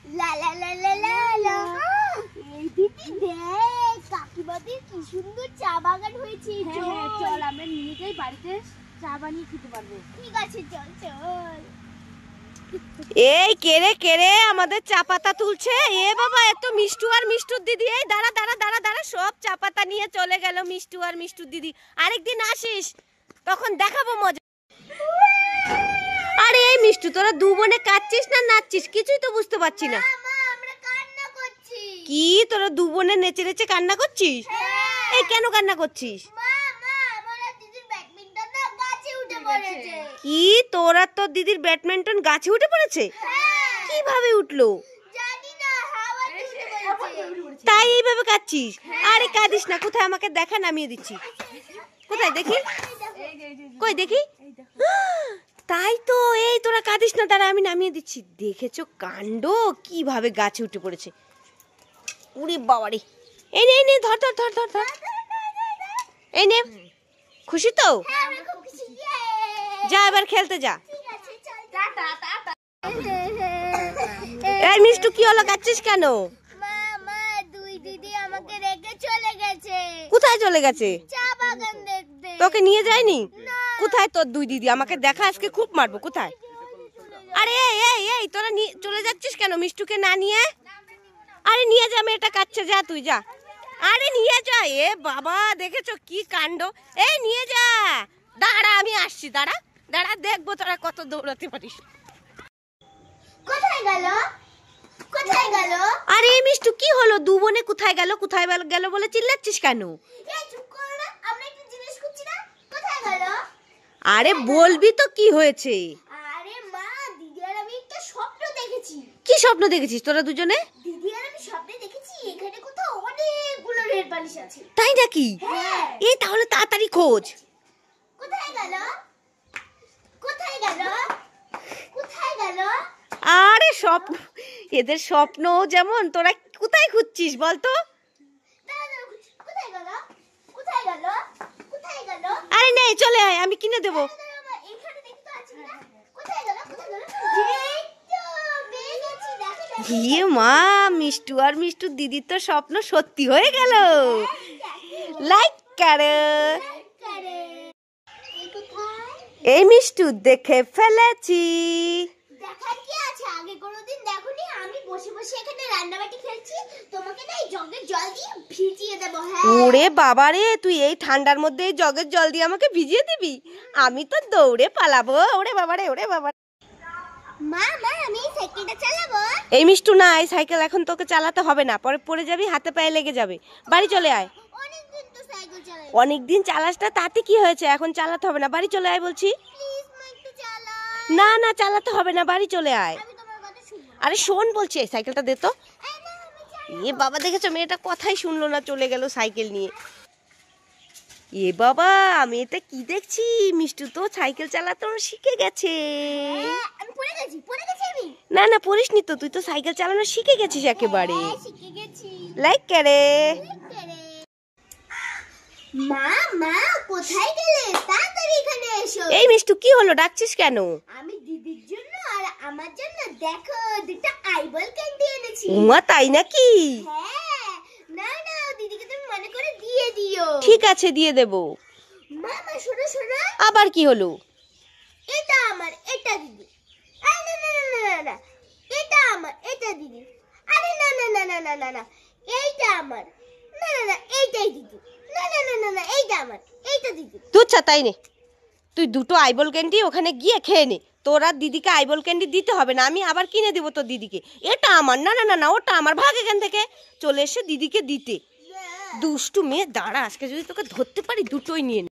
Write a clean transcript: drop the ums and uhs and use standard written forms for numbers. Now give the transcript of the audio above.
লা লা লা লা লা লা। এই দিদি দেখ কাকিমাদের কি সুন্দর চা বাগান হয়েছে। চল আমরা নিয়ে যাই, বাড়িতে চা বানিয়ে খেতে পারবো। ঠিক আছে চল চল। এই কেরে কেরে আমাদের চা পাতা তুলছে। এ বাবা, এত মিষ্টু আর মিষ্টুর দিদি। এই দাঁড়া দাঁড়া দাঁড়া দাঁড়া, সব চা পাতা নিয়ে চলে গেল মিষ্টু আর মিষ্টুর দিদি। আরেকদিন আসিস, তখন দেখাবো মজা। আরে এই মিষ্টু, তোরা দু বোনে কাঁদছিস না নাচছিস? কিছুই তো বুঝতে পারছি না। মা আমরা কান্না করছি। কি তোরা দু বোনে নেচে নেচে কান্না করছিস? এই কেন কান্না করছিস? মা মা আমার দিদির ব্যাডমিন্টন না গাছে উঠে পড়েছে। কি তোরা তোর দিদির ব্যাডমিন্টন গাছে উঠে পড়েছে? কিভাবে উঠলো? জানি না, হাওয়াতে উঠে পড়েছে। তাই এইভাবে কাঁদছিস? আরে কাঁদিস না, কোথায় আমাকে দেখা, নামিয়ে দিচ্ছি। কোথায় দেখি, কই দেখি। তাই তো, এই তোরা কাঁদিস না, দাঁড়া আমি নামিয়ে দিচ্ছি। দেখেছো কাণ্ড, কিভাবে গাছে উঠে পড়েছে। উড়ি বাবারে, এই নে এই নে, ধর ধর ধর ধর ধর, এই নে। খুশি তো? হ্যাঁ আমি খুব খুশি। যা এবার খেলতে যা। ঠিক আছে চল টাটা টাটা। এই মিষ্টু, কি হলো, কাঁদছিস কেন? মা মা দুই দিদি আমাকে রেখে চলে গেছে কোথায় চলে গেছে? চা বাগান দেখতে। তোকে নিয়ে যায়নি? কোথায় তোর দুই দিদি? আমাকে দেখা, আজকে খুব মারবো। কোথায়? আরে এই এই এই, তোরা চলে যাচ্ছিস কেন মিষ্টুকে না নিয়ে? আরে নিয়ে যা, মেয়েটা কাচ্ছে, যা তুই যা। আরে নিয়ে যা। এ বাবা, দেখেছো কি কাণ্ড। এই নিয়ে যা। দাঁড়া আমি আসছি, দাঁড়া দাঁড়া, দেখবো তোরা কত দৌড়াতে পারিস। কোথায় গেল কোথায় গেল? আরে এই মিষ্টু, কি হলো? দু বোনে কোথায় গেল কোথায় গেল বলে চিল্লাচ্ছিস কেন? এই চুপ কর না, আমরা একটু জিজ্ঞেস করছি না কোথায় গেল। আরে বলবি তো কি হয়েছে? আরে মা দিদি আর আমি একটা স্বপ্ন দেখেছি। কি স্বপ্ন দেখেছিস তোরা দুজনে? দিদি আর আমি স্বপ্নে দেখেছি এখানে কোথাও অনেকগুলো নেল পালিশ আছে। তাই নাকি? হ্যাঁ। এই তাহলে তাড়াতাড়ি খোঁজ। কোথায় গেল কোথায় গেল কোথায় গেল? আরে স্বপ্ন, এদের স্বপ্ন যেমন, তোরা কোথায় খুঁজছিস বলতো? দাঁড়া দাঁড়া, কোথায় গেল কোথায় গেল কোথায় গেল? আরে নে, চলে আয়, আমি কিনে দেবো। দাঁড়া, দাঁড়া, এখানে দেখি তো আছে কিনা। কোথায় গেল কোথায় গেল? এই তো পেয়ে গেছি, দেখো দেখো। ইয়ে মা, মিষ্টু আর মিষ্টুর দিদির তো স্বপ্ন সত্যি হয়ে গেল। লাইক করো। করে এই কোথায়? এই মিষ্টু, দেখে ফেলেছি। দেখার কি আছে, আগে কোনোদিন দেখোনি। আমি বসে বসে এখানে রান্নাবাটি খেলছি, তোমাকে না এই জগে জল দিয়ে ভিজিয়ে দেবো। হ্যাঁ ওরে বাবারে, তুই এই ঠান্ডার মধ্যে এই জগের জল দিয়ে আমাকে ভিজিয়ে দিবি? আমি তো দৌড়ে পালাবো। ওরে বাবারে, ওরে বাবা। মা মা আমি এই সাইকেলটা চালাবো। এই মিষ্টু না, এই সাইকেল এখন তোকে চালাতে হবে না, পরে পড়ে যাবি, হাতে পায়ে লেগে যাবে। বাড়ি চলে আয়। অনেকদিন তো সাইকেল চালাই। অনেকদিন চালাস না, তাতে কি হয়েছে? এখন চালাতে হবে না, বাড়ি চলে আয় বলছি। প্লিজ মা একটু চালাও। না না, চালাতে হবে না, বাড়ি চলে আয়। আমি তোমার কথা শুনবো। আরে শোন বলছি, এই সাইকেলটা দে তো। এই না আমি চালাই। এ বাবা, দেখেছো মেয়েটা কথাই শুনলো না, চলে গেল সাইকেল নিয়ে। এ বাবা, আমি এটা কি দেখছি, মিষ্টু তো সাইকেল চালাতে শিখে গেছে। আমি পড়ে গেছি আমি। না না, পড়িসনি তো, তুই তো সাইকেল চালানো শিখে গেছিস একেবারে। হ্যাঁ, শিখে গেছি। লাইক করে। মা মা কোথায় গেলে? তাড়াতাড়ি এখানে এসো। এই মিষ্টু, কি হলো, ডাকছিস কেন? আমি দিদির জন্য আর আমার জন্য দেখো দুটো আইবল ক্যান্ডি এনেছি। উমা, তাই নাকি? হ্যাঁ না না, দিদিকে তুমি মনে করে দিয়ে দিও। ঠিক আছে, দিয়ে দেব। মা মা শোনো শোনো, আবার কি হলো? এটা আমার, এটা দিদি। আরে না না না না না, এটা আমার, এটা দিদি। আরে না না না না না না না, এইটা আমার। না না না, এইটাই দিদি। না না না না না, এইটা আমার, এইটা দিদি। তুই তাই নে, তুই দুটো আইবল ক্যান্ডি ওখানে গিয়ে খেয়ে নে। তোর আর দিদিকে আইবল ক্যান্ডি দিতে হবে না, আমি আবার কিনে দেবো তোর দিদিকে। এটা আমার। না না না না, ওটা আমার। ভাগ এখান থেকে, চলে এসে দিদিকে দিতে। দুষ্টু মেয়ে, দাঁড়া, আজকে যদি তোকে ধরতে পারি দুটোই নিয়ে নে।